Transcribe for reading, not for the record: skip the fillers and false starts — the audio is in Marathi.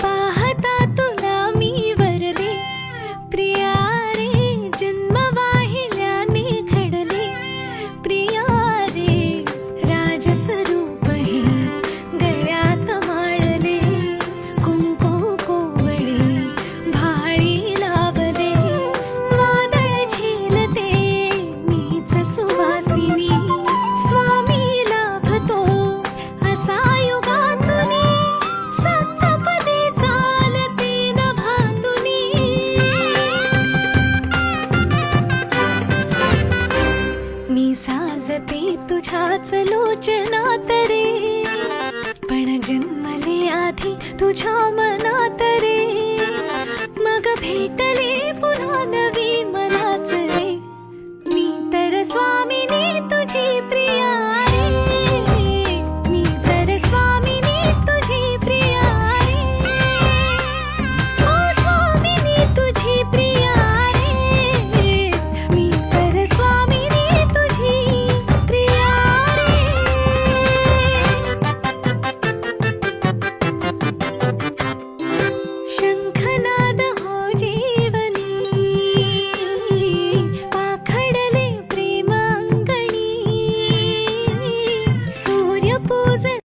पाहता तुला मी वरले प्रिया रे, जन्म वाहिल्याने घडले प्रिया रे, राजस्वरूप हे गळ्यात माळले, कुंकू कोवळे भाळी लावले, वादळ झेलते मीच सुवासिनी, स्वामी लाभतो असा युगातुनी, सप्तपदी चालते नभातुनी. मी साजते तुझ्याच लोचनात रे, पण जन्मले आधी तुझ्या मनात रे, मग भेटले पुन्हा नवी मनाच रे, मी तर स्वामी